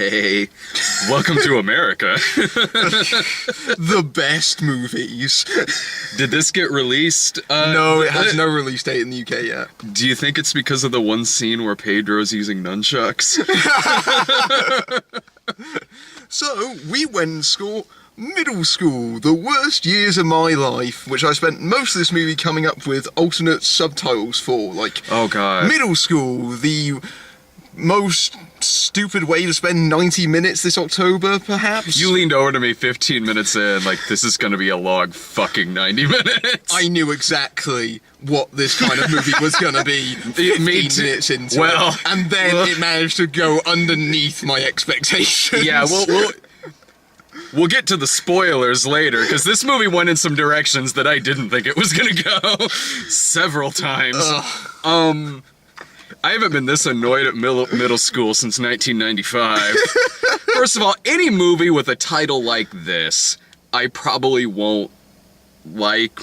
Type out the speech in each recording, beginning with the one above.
Hey, welcome to America. The best movies. Did this get released? No, it has no release date in the UK yet. Do you think it's because of the one scene where Pedro's using nunchucks? So, we went to middle school, the worst years of my life, which I spent most of this movie coming up with alternate subtitles for, like, oh god, middle school, the most stupid way to spend 90 minutes this October, perhaps? You leaned over to me 15 minutes in, like, this is gonna be a long fucking 90 minutes. I knew exactly what this kind of movie was gonna be 15 minutes into it. And then it managed to go underneath my expectations. Yeah, we'll get to the spoilers later, because this movie went in some directions that I didn't think it was gonna go several times. I haven't been this annoyed at middle school since 1995. First of all, any movie with a title like this, I probably won't like.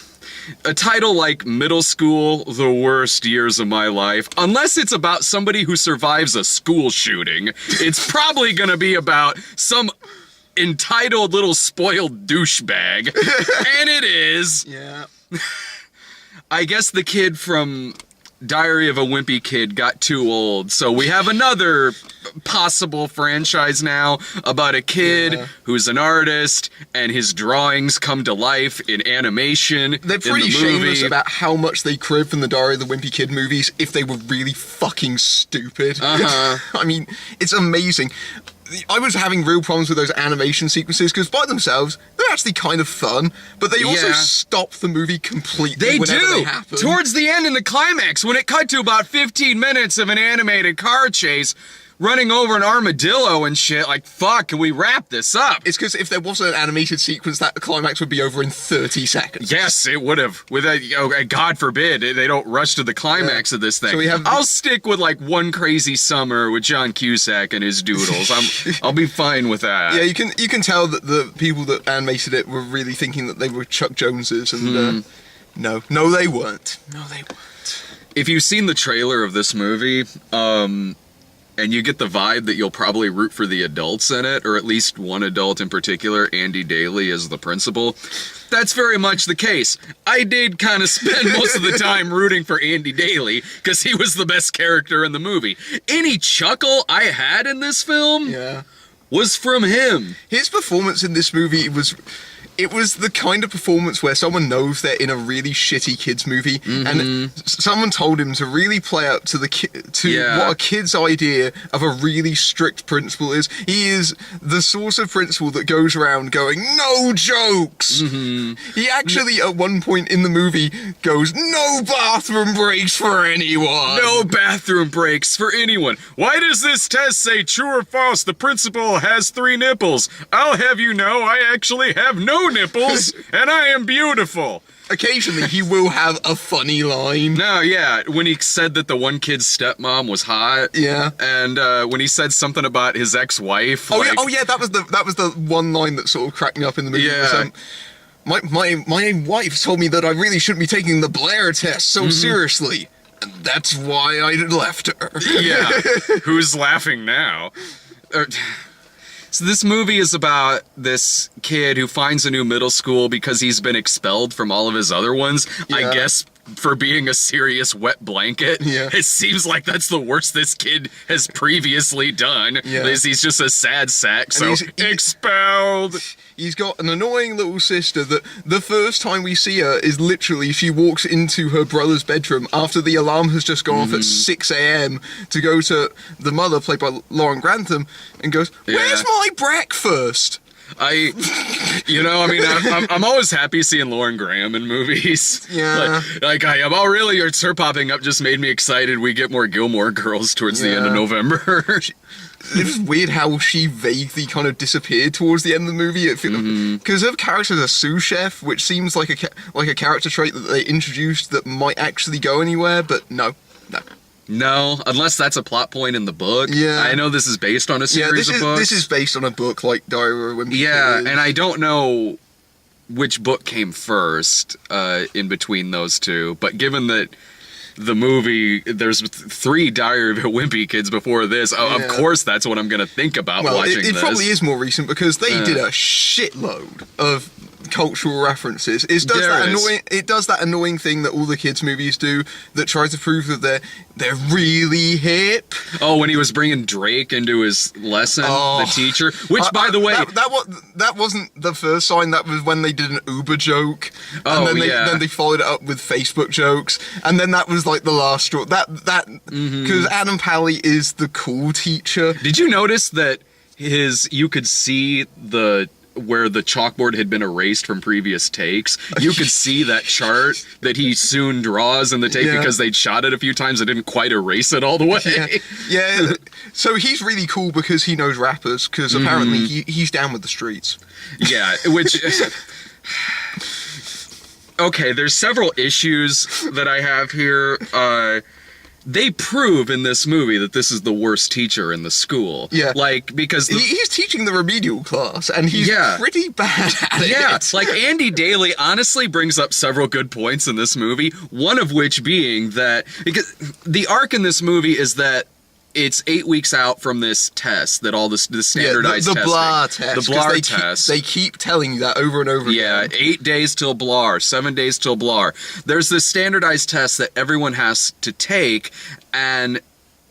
A title like Middle School, The Worst Years of My Life, unless it's about somebody who survives a school shooting, it's probably gonna be about some entitled little spoiled douchebag. And it is. Yeah. I guess the kid from Diary of a Wimpy Kid got too old, so we have another possible franchise now about a kid who's an artist and his drawings come to life in animation. They're pretty shameless about how much they crib from the Diary of the Wimpy Kid movies if they were really fucking stupid. I mean, it's amazing. I was having real problems with those animation sequences because by themselves, they're actually kind of fun, but they also stop the movie completely whenever they happen. Towards the end in the climax, when it cut to about 15 minutes of an animated car chase, running over an armadillo and shit, like, fuck, can we wrap this up? It's because if there wasn't an animated sequence, that climax would be over in 30 seconds. Yes, it would have. With a, God forbid, they don't rush to the climax of this thing. So I'll stick with, like, One Crazy Summer with John Cusack and his doodles. I'll be fine with that. Yeah, you can tell that the people that animated it were really thinking that they were Chuck Joneses, and no, they weren't. No, they weren't. If you've seen the trailer of this movie, and you get the vibe that you'll probably root for the adults in it, or at least one adult in particular, Andy Daly as the principal. That's very much the case. I did kind of spend most of the time rooting for Andy Daly, because he was the best character in the movie. Any chuckle I had in this film was from him. His performance in this movie it was the kind of performance where someone knows they're in a really shitty kids movie, and someone told him to really play up to what a kid's idea of a really strict principal is. He is the sort of principal that goes around going, "No jokes." He actually, at one point in the movie, goes, "No bathroom breaks for anyone." No bathroom breaks for anyone. Why does this test say true or false? The principal has 3 nipples. I'll have you know, I actually have no nipples, and I am beautiful. Occasionally, he will have a funny line. No, yeah, when he said that the one kid's stepmom was hot. Yeah. And when he said something about his ex-wife. Oh yeah, that was the one line that sort of cracked me up in the movie. Yeah. My wife told me that I really shouldn't be taking the Blair test so seriously, and that's why I left her. Yeah. Who's laughing now? So this movie is about this kid who finds a new middle school because he's been expelled from all of his other ones. I guess for being a serious wet blanket. Yeah. It seems like that's the worst this kid has previously done. Yeah. He's just a sad sack, so expelled. He's got an annoying little sister that the first time we see her is literally she walks into her brother's bedroom after the alarm has just gone off at 6 a.m. to go to the mother, played by Lauren Grantham, and goes, "Where's my breakfast?" I'm always happy seeing Lauren Graham in movies. Yeah. Like I am. Oh, really? Her popping up just made me excited. We get more Gilmore Girls towards the end of November. It was weird how she vaguely kind of disappeared towards the end of the movie. Because her character's a sous chef, which seems like a character trait that they introduced that might actually go anywhere, but no. No, unless that's a plot point in the book. Yeah. I know this is based on a series of books. This is based on a book like Diary of a Wimpy Kid. Yeah, and I don't know which book came first in between those two, but given that the movie, there's 3 Diary of a Wimpy Kids before this. Of course, that's what I'm going to think about watching this. It probably is more recent because they did a shitload of cultural references. It does that annoying thing that all the kids' movies do that tries to prove that they're really hip. Oh, when he was bringing Drake into his lesson, the teacher, which by the way, that wasn't the first sign. That was when they did an Uber joke, and then they followed it up with Facebook jokes, and then that was like the last straw. Because Adam Pally is the cool teacher. Did you notice that you could see where the chalkboard had been erased from previous takes? You could see that chart that he soon draws in the take because they'd shot it a few times and didn't quite erase it all the way. Yeah. So he's really cool because he knows rappers, because apparently he's down with the streets. Yeah, which... Okay, there's several issues that I have here. They prove in this movie that this is the worst teacher in the school. Yeah. Like, because... He's teaching the remedial class, and he's pretty bad at it. Yeah, like, Andy Daly honestly brings up several good points in this movie, one of which being that... Because the arc in this movie is that it's 8 weeks out from this test, that all this standardized testing. The BLAR test. The BLAR test. They keep telling you that over and over again. Yeah, 8 days till BLAR, 7 days till BLAR. There's this standardized test that everyone has to take, and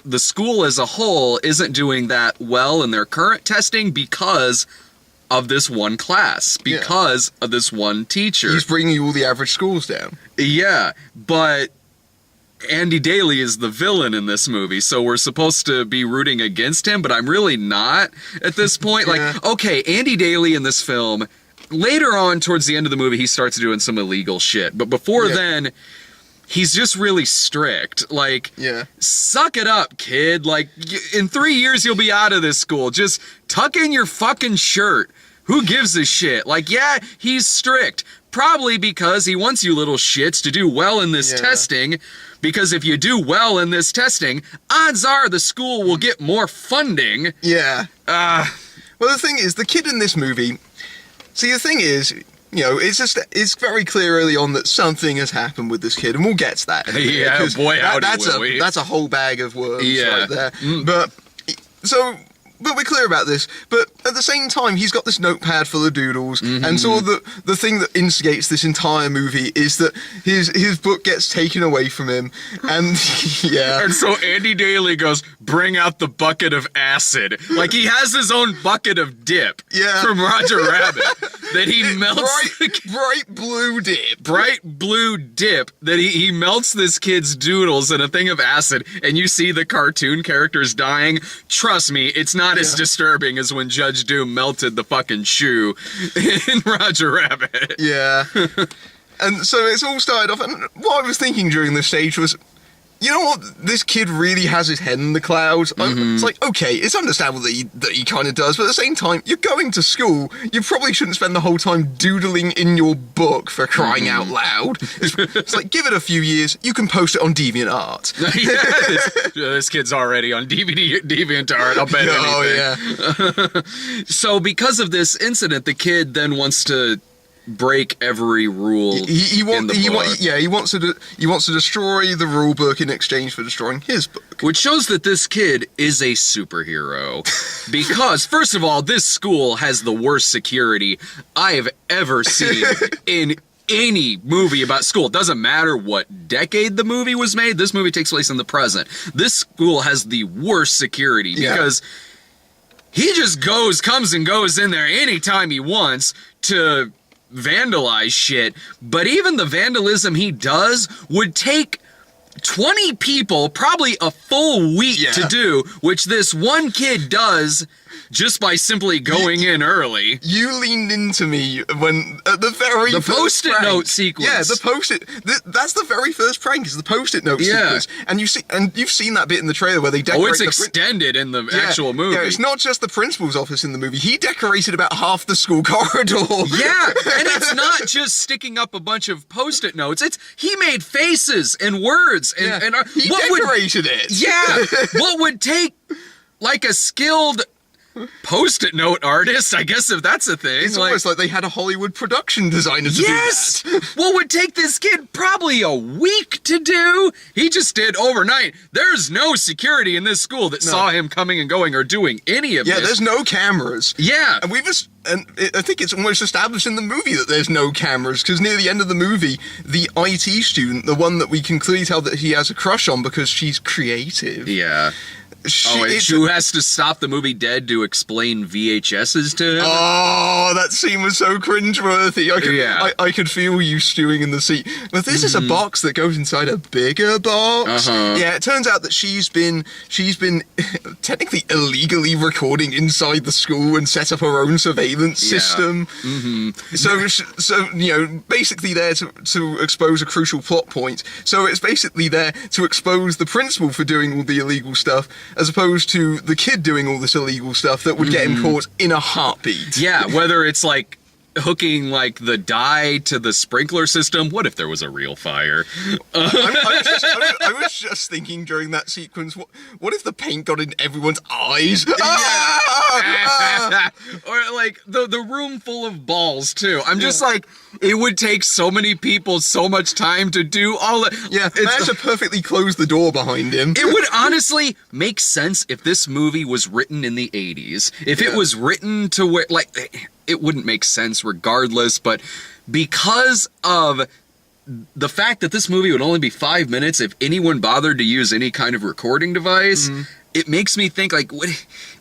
the school as a whole isn't doing that well in their current testing because of this one class, because of this one teacher. He's bringing all the average scores down. Yeah, but... Andy Daly is the villain in this movie, so we're supposed to be rooting against him, but I'm really not at this point. Like, okay, Andy Daly in this film, later on towards the end of the movie, he starts doing some illegal shit, but before then, he's just really strict. Like, suck it up, kid. Like, in 3 years, you'll be out of this school. Just tuck in your fucking shirt. Who gives a shit? Like, yeah, he's strict. Probably because he wants you little shits to do well in this testing, because if you do well in this testing, odds are the school will get more funding. Yeah. Well, the thing is, the kid in this movie... See, the thing is, you know, it's very clear early on that something has happened with this kid, and we'll get to that. Yeah, boy, howdy will we. That's a whole bag of worms right there. But we're clear about this. But at the same time, he's got this notepad full of doodles, and sort of the thing that instigates this entire movie is that his book gets taken away from him, and And so Andy Daly goes, bring out the bucket of acid. Like, he has his own bucket of dip from Roger Rabbit that he melts. Bright blue dip. Bright blue dip that he melts this kid's doodles in a thing of acid, and you see the cartoon characters dying. Trust me, it's not as disturbing as when Judge Doom melted the fucking shoe in Roger Rabbit. Yeah. And so it's all started off, and what I was thinking during this stage was, you know what? This kid really has his head in the clouds. It's like, okay, it's understandable that he kind of does, but at the same time, you're going to school. You probably shouldn't spend the whole time doodling in your book, for crying out loud. It's like, give it a few years, you can post it on DeviantArt. This kid's already on DeviantArt, I'll bet anything. So because of this incident, the kid then wants to break every rule he wants to destroy the rule book in exchange for destroying his book. Which shows that this kid is a superhero. Because, first of all, this school has the worst security I have ever seen in any movie about school. It doesn't matter what decade the movie was made. This movie takes place in the present. This school has the worst security because he just comes and goes in there anytime he wants to vandalize shit, but even the vandalism he does would take 20 people probably a full week to do, which this one kid does just by simply going in early. You leaned into me when at the very first post-it note sequence. Yeah, the post-it. That's the very first prank, is the post-it note sequence. And you've seen that bit in the trailer where they decorate. Oh, it's extended in the actual movie. Yeah, it's not just the principal's office in the movie. He decorated about half the school corridor. Yeah, and it's not just sticking up a bunch of post-it notes. He made faces and words and he decorated it. Yeah, what would take like a skilled Post-it note artist, I guess, if that's a thing. It's almost like they had a Hollywood production designer to yes! do that. What would take this kid probably a week to do, he just did overnight. There's no security in this school that saw him coming and going or doing any of this. Yeah, there's no cameras. Yeah. And I think it's almost established in the movie that there's no cameras, because near the end of the movie, the IT student, the one that we can clearly tell that he has a crush on because she's creative. Yeah. Who has to stop the movie dead to explain VHSs to him? Oh, that scene was so cringeworthy. I could feel you stewing in the seat. But this is a box that goes inside a bigger box. Yeah, it turns out that she's been technically illegally recording inside the school and set up her own surveillance system. So basically there to expose a crucial plot point. So it's basically there to expose the principal for doing all the illegal stuff, as opposed to the kid doing all this illegal stuff that would get him caught in a heartbeat. Yeah, whether it's like hooking like the dye to the sprinkler system. What if there was a real fire? I was just thinking during that sequence, what if the paint got in everyone's eyes? Or like the room full of balls too. I'm just like, it would take so many people so much time to do all that. Yeah, managed to perfectly close the door behind him. It would honestly make sense if this movie was written in the 80s. If it was written to where, like, it wouldn't make sense regardless, but because of the fact that this movie would only be 5 minutes if anyone bothered to use any kind of recording device, it makes me think, like,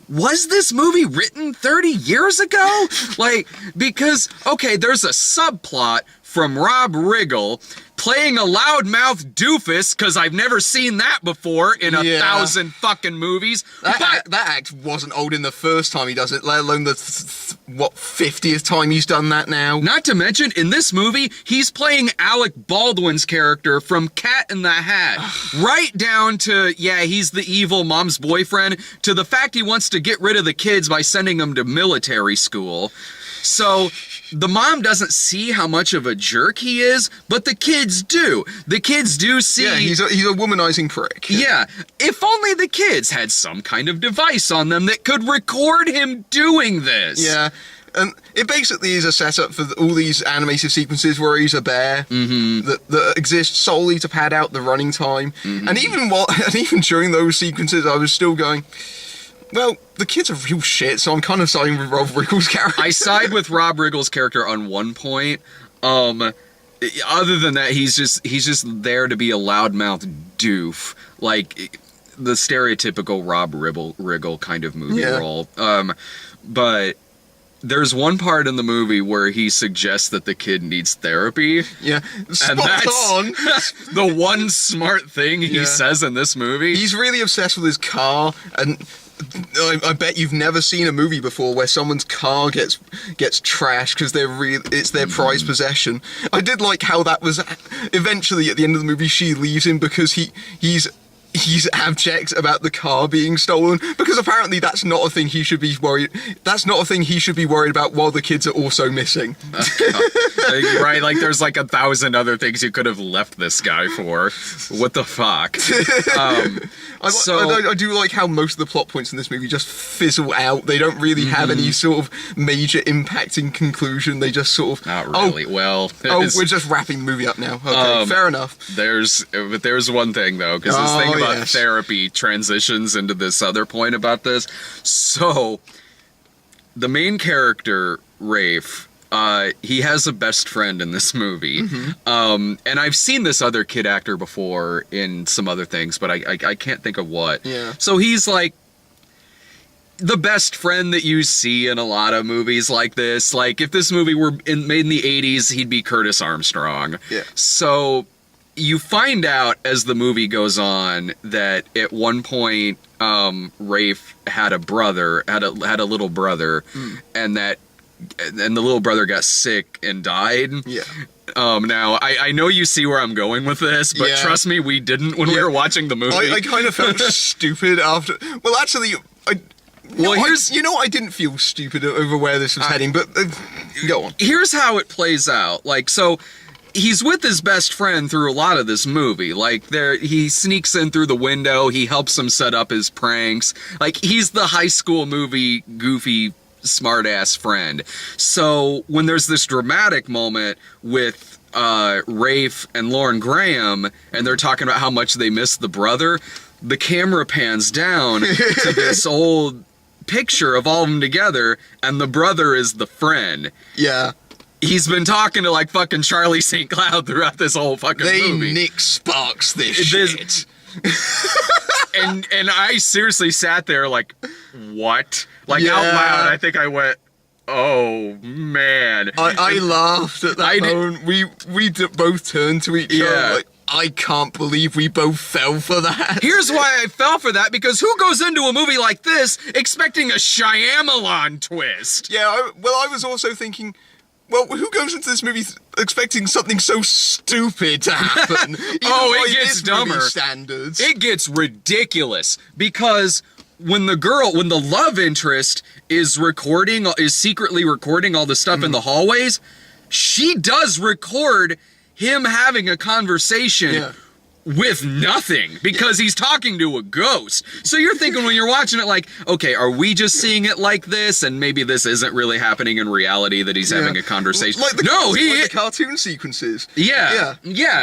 was this movie written 30 years ago? Like, because, okay, there's a subplot from Rob Riggle playing a loudmouth doofus, because I've never seen that before in 1,000 fucking movies. That act wasn't old in the first time he does it, let alone the 50th time he's done that now. Not to mention, in this movie, he's playing Alec Baldwin's character from Cat in the Hat. Right down to, he's the evil mom's boyfriend, to the fact he wants to get rid of the kids by sending them to military school. So the mom doesn't see how much of a jerk he is, but the kids do. The kids do see. Yeah, he's a womanizing prick. Yeah, if only the kids had some kind of device on them that could record him doing this. Yeah. And it basically is a setup for all these animated sequences where he's a bear that exist solely to pad out the running time. And even during those sequences, I was still going, well, the kid's a real shit, so I'm kind of siding with Rob Riggle's character. I side with Rob Riggle's character on one point. Other than that, he's just there to be a loudmouth doof, like the stereotypical Rob Riggle kind of movie role. But there's one part in the movie where he suggests that the kid needs therapy. Yeah, and that's the one smart thing he says in this movie. He's really obsessed with his car, and I bet you've never seen a movie before where someone's car gets trashed because it's their prized possession. I did like how that was eventually at the end of the movie she leaves him because he's abject about the car being stolen, because apparently that's not a thing he should be worried. That's not a thing he should be worried about while the kids are also missing. Right, like there's like 1,000 other things you could have left this guy for. What the fuck? I do like how most of the plot points in this movie just fizzle out. They don't really have any sort of major impacting conclusion. They just sort of not really. We're just wrapping the movie up now. Okay, fair enough. There's one thing though, because this thing about therapy transitions into this other point about this. So, the main character, Rafe, he has a best friend in this movie. And I've seen this other kid actor before in some other things, but I can't think of what. Yeah. So he's like the best friend that you see in a lot of movies like this. Like, if this movie were made in the 80s, he'd be Curtis Armstrong. Yeah. So you find out as the movie goes on that at one point, Rafe had a little brother, and the little brother got sick and died. Yeah. Now, I know you see where I'm going with this, but trust me, we didn't when we were watching the movie. I kind of felt stupid after. Well, actually, I didn't feel stupid over where this was heading, but go on. Here's how it plays out. Like, so he's with his best friend through a lot of this movie. Like, he sneaks in through the window, he helps him set up his pranks. Like, he's the high school movie goofy smart-ass friend. So when there's this dramatic moment with Rafe and Lauren Graham, and they're talking about how much they miss the brother, the camera pans down to this old picture of all of them together, and the brother is the friend. Yeah. He's been talking to, like, fucking Charlie St. Cloud throughout this whole fucking movie. They Nick Sparks this shit. And I seriously sat there like, what? Like, out loud, I think I went, oh, man. I laughed at that moment. We both turned to each other like, I can't believe we both fell for that. Here's why I fell for that, because who goes into a movie like this expecting a Shyamalan twist? Yeah, I was also thinking, well, who goes into this movie expecting something so stupid to happen? It gets dumber. Standards. It gets ridiculous, because when the love interest is secretly recording all the stuff in the hallways, she does record him having a conversation with nothing, because he's talking to a ghost. So you're thinking when you're watching it like, okay, are we just seeing it like this, and maybe this isn't really happening in reality, that he's having a conversation? Like the cartoon sequences. Yeah.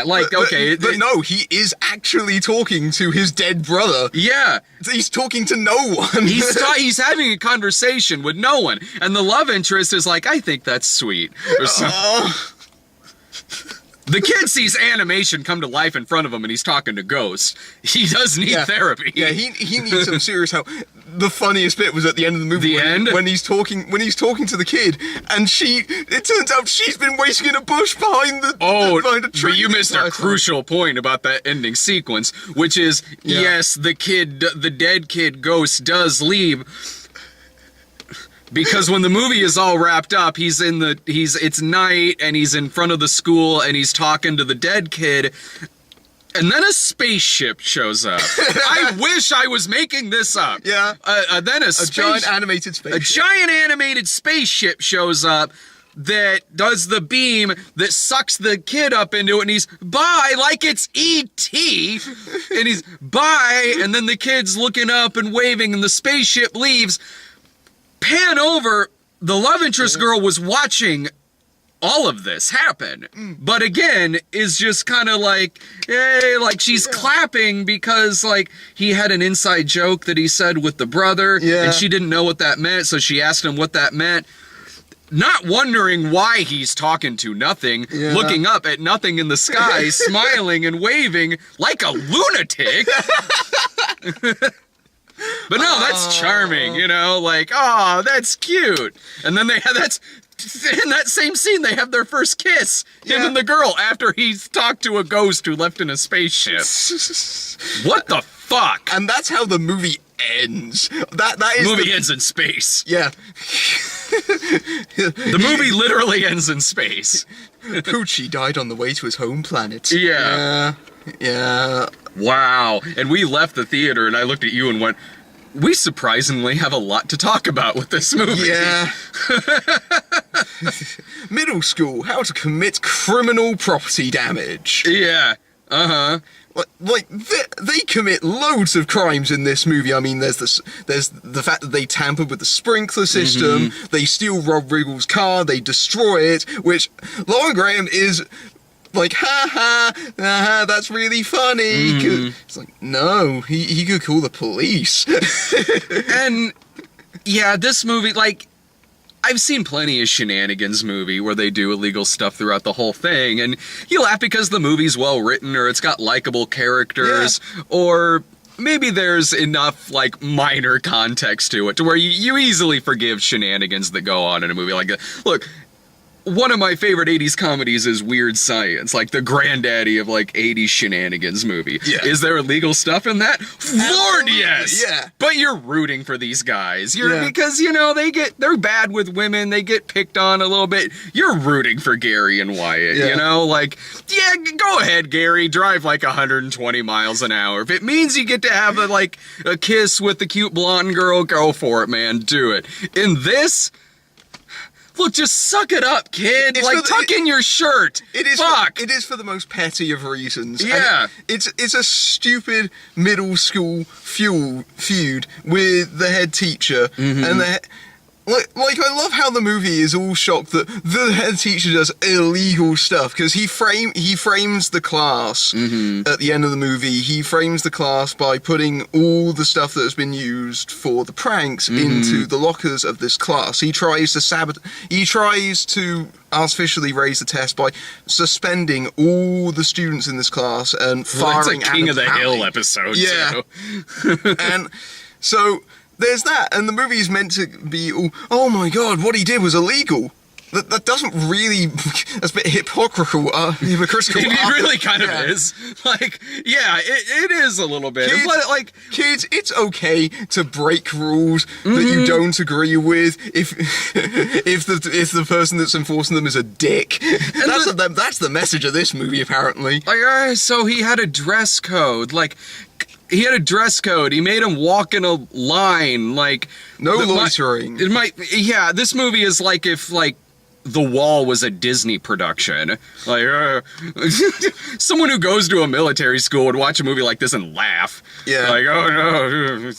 Like, okay. But no, he is actually talking to his dead brother. Yeah. He's talking to no one. He's having a conversation with no one, and the love interest is like, I think that's sweet. Or something. The kid sees animation come to life in front of him, and he's talking to ghosts. He does need therapy. Yeah, he needs some serious help. The funniest bit was at the end of the movie. When he's talking to the kid, and it turns out she's been waiting in a bush behind the tree. But you missed a crucial point about that ending sequence, which is yes, the dead kid ghost does leave. Because when the movie is all wrapped up, it's night, and he's in front of the school, and he's talking to the dead kid, and then a spaceship shows up. I wish I was making this up. Yeah. Then a giant animated spaceship. A giant animated spaceship shows up that does the beam that sucks the kid up into it, and he's bye, like it's E.T. And he's bye, and then the kid's looking up and waving, and the spaceship leaves. Pan over, the love interest girl was watching all of this happen, but again is just kind of like, hey, like she's clapping because like he had an inside joke that he said with the brother, and she didn't know what that meant, so she asked him what that meant, not wondering why he's talking to nothing, looking up at nothing in the sky, smiling and waving like a lunatic. But no, that's charming, you know, like, oh, that's cute. And then in that same scene, they have their first kiss, him and the girl, after he's talked to a ghost who left in a spaceship. What the fuck? And that's how the movie ends. That is the movie ends in space. Yeah. The movie literally ends in space. Poochie died on the way to his home planet. Yeah. Wow. And we left the theater, and I looked at you and went, we surprisingly have a lot to talk about with this movie. Yeah. Middle school, how to commit criminal property damage. Yeah. Uh-huh. Like they commit loads of crimes in this movie. I mean, there's the fact that they tampered with the sprinkler system, they steal Rob Riggle's car, they destroy it, which Lauren Graham is like, ha, that's really funny. It's like, no, he could call the police. And, yeah, this movie, like, I've seen plenty of shenanigans movie where they do illegal stuff throughout the whole thing, and you laugh because the movie's well written, or it's got likable characters, or maybe there's enough, like, minor context to it to where you easily forgive shenanigans that go on in a movie like that. Look, one of my favorite 80s comedies is Weird Science, like the granddaddy of like 80s shenanigans movie. Yeah. Is there illegal stuff in that? Lord, yes! Yeah. But you're rooting for these guys. Because, you know, they're bad with women, they get picked on a little bit. You're rooting for Gary and Wyatt, you know? Like, yeah, go ahead, Gary, drive like 120 miles an hour. If it means you get to have a kiss with the cute blonde girl, go for it, man, do it. In this... Well, just suck it up, kid. It's Like, tuck in your shirt. It is. Fuck. It is for the most petty of reasons. Yeah. And it's a stupid middle school feud with the head teacher and the. Like, I love how the movie is all shocked that the head teacher does illegal stuff, because he frames the class at the end of the movie. He frames the class by putting all the stuff that has been used for the pranks into the lockers of this class. He tries to artificially raise the test by suspending all the students in this class and firing That's a King of the Tally. Hill episode, Yeah. too. And so there's that, and the movie is meant to be, oh my god, what he did was illegal. That doesn't really, that's a bit hypocritical. It really kind of is. Like, yeah, it is a little bit. Kids, But, like, kids, it's okay to break rules that you don't agree with if the person that's enforcing them is a dick. That's the message of this movie, apparently. like, so he had a dress code. Like, he had a dress code. He made him walk in a line. Like, No loitering. This movie is like if, like, The Wall was a Disney production. Like, someone who goes to a military school would watch a movie like this and laugh. Yeah. Like, oh no.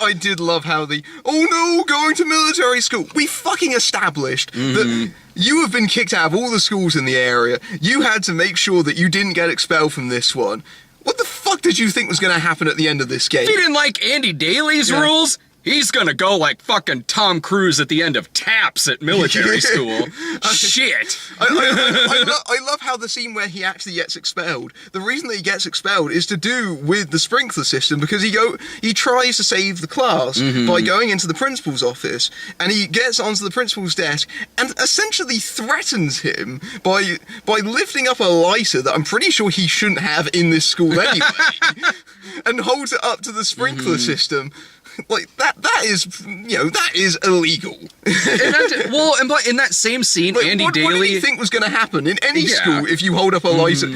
I did love how going to military school. We fucking established that you have been kicked out of all the schools in the area. You had to make sure that you didn't get expelled from this one. What the fuck did you think was going to happen at the end of this game? If he didn't like Andy Daly's rules, he's gonna go like fucking Tom Cruise at the end of Taps at military school. Shit. I love how the scene where he actually gets expelled, the reason that he gets expelled is to do with the sprinkler system, because he tries to save the class by going into the principal's office, and he gets onto the principal's desk and essentially threatens him by lifting up a lighter that I'm pretty sure he shouldn't have in this school anyway, and holds it up to the sprinkler system. Like, that is illegal. But in that same scene, Like, Andy what Daly. do you think was going to happen in any school if you hold up a lighter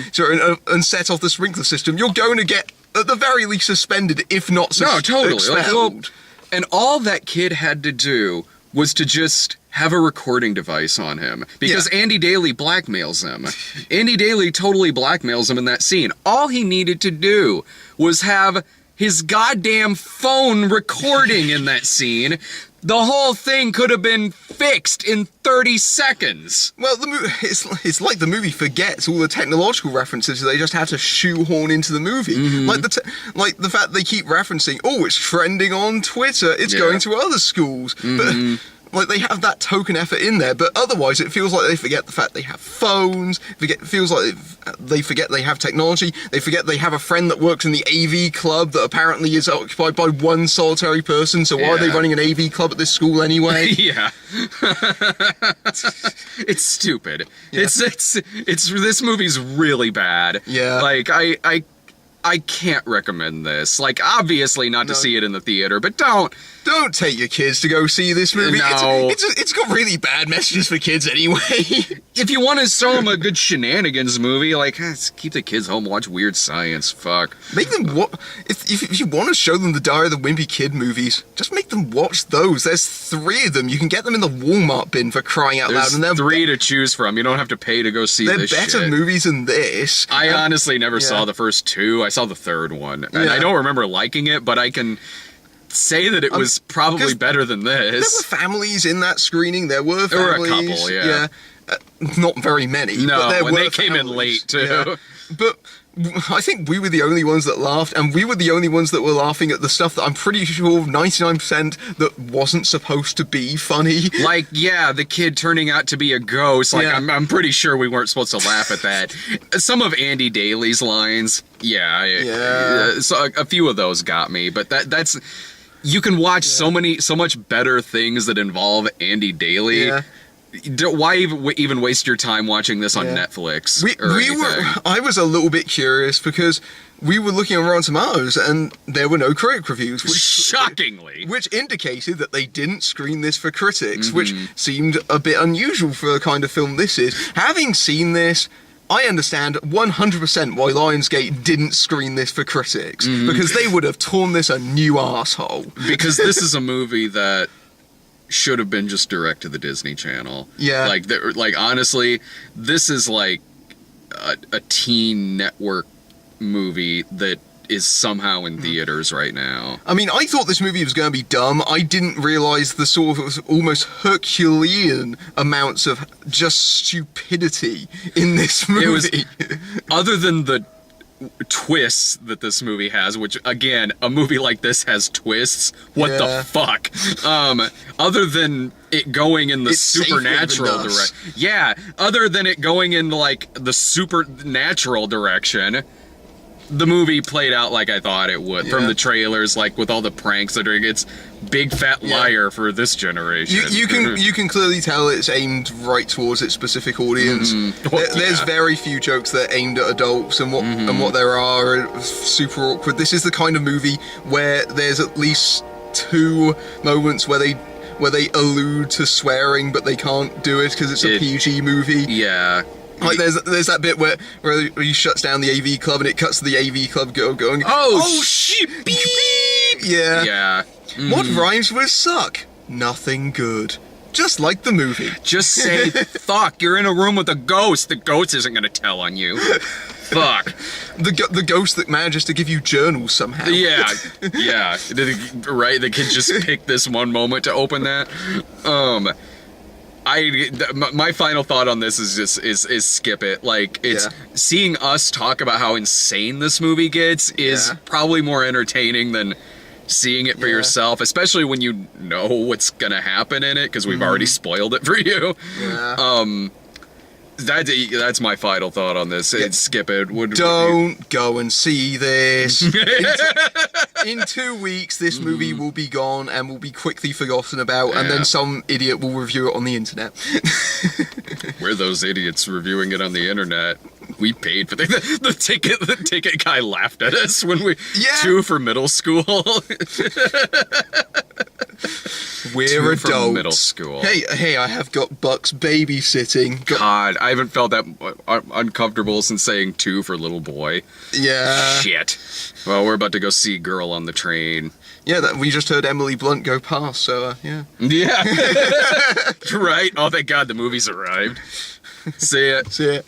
and set off the sprinkler system? You're going to get, at the very least, suspended, if not totally. expelled. And all that kid had to do was to just have a recording device on him, because Andy Daly blackmails him. Andy Daly totally blackmails him in that scene. All he needed to do was have his goddamn phone recording in that scene. The whole thing could have been fixed in 30 seconds. Well, it's like the movie forgets all the technological references they just had to shoehorn into the movie. Like the fact they keep referencing, it's trending on Twitter, it's going to other schools. But like, they have that token effort in there, but otherwise it feels like they forget the fact they have phones, it feels like they forget they have technology, they forget they have a friend that works in the AV club that apparently is occupied by one solitary person, so why are they running an AV club at this school anyway? Yeah. It's stupid. Yeah. It's this movie's really bad. Yeah. Like, I can't recommend this. Like, obviously not to see it in the theater, but don't take your kids to go see this movie. No. It's got really bad messages for kids anyway. If you want to show them a good shenanigans movie, like, keep the kids home, watch Weird Science. Fuck. Make them if you want to show them the Diary of the Wimpy Kid movies, just make them watch those. There's 3 of them. You can get them in the Walmart bin, for crying out loud. And There's 3 to choose from. You don't have to pay to go see this shit. They're better movies than this. I honestly never saw the first 2. I saw the 3rd one. And I don't remember liking it, but I can say that it was probably better than this. There were families in that screening. There were families. There were a couple, yeah. Not very many. No, but there when were they came in late, too. Yeah. But I think we were the only ones that laughed, and we were the only ones that were laughing at the stuff that I'm pretty sure 99% that wasn't supposed to be funny. Like, the kid turning out to be a ghost. Like, I'm pretty sure we weren't supposed to laugh at that. Some of Andy Daly's lines, so a few of those got me, but that's... You can watch so much better things that involve Andy Daly. Yeah. Why even waste your time watching this on Netflix? I was a little bit curious because we were looking on Rotten Tomatoes and there were no critic reviews. Shockingly. Which indicated that they didn't screen this for critics, which seemed a bit unusual for the kind of film this is. Having seen this, I understand 100% why Lionsgate didn't screen this for critics, because they would have torn this a new arsehole. Because this is a movie that should have been just direct to the Disney Channel. Yeah. Like honestly, this is like a teen network movie that is somehow in theaters right now. I mean, I thought this movie was going to be dumb. I didn't realize the sort of almost Herculean amounts of just stupidity in this movie. It was, other than the twists that this movie has, which again, a movie like this has twists. What the fuck? Other than it going in the supernatural direction. Yeah, other than it going in like the supernatural direction. The movie played out like I thought it would from the trailers, like with all the pranks that are. It's big fat liar for this generation. You can clearly tell it's aimed right towards its specific audience. There's very few jokes that are aimed at adults, and what there are super awkward. This is the kind of movie where there's at least 2 moments where they allude to swearing, but they can't do it because it's a PG movie. Yeah. Like there's that bit where he shuts down the AV club and it cuts to the AV club girl going, "Oh shit, beep, beep." Yeah. Yeah. What rhymes with suck? Nothing good. Just like the movie. Just say fuck. You're in a room with a ghost. The ghost isn't gonna tell on you. Fuck. The ghost that manages to give you journals somehow. Yeah. Right. They could just pick this one moment to open that. My final thought on this is just skip it. Like, it's seeing us talk about how insane this movie gets is probably more entertaining than seeing it for yourself, especially when you know what's gonna happen in it, because we've already spoiled it for you. Yeah. That's my final thought on this. Skip it. Don't go and see this. In 2 weeks, this movie will be gone and will be quickly forgotten about, and then some idiot will review it on the internet. We're those idiots reviewing it on the internet. We paid for the ticket. The ticket guy laughed at us when we 2 for middle school. We're adults. From middle school. Hey, I have got Bucks babysitting. God, I haven't felt that uncomfortable since saying 2 for little boy. Yeah. Shit. Well, we're about to go see Girl on the Train. Yeah, we just heard Emily Blunt go past, so, yeah. Yeah. Right? Oh, thank God the movie's arrived. See ya. See ya.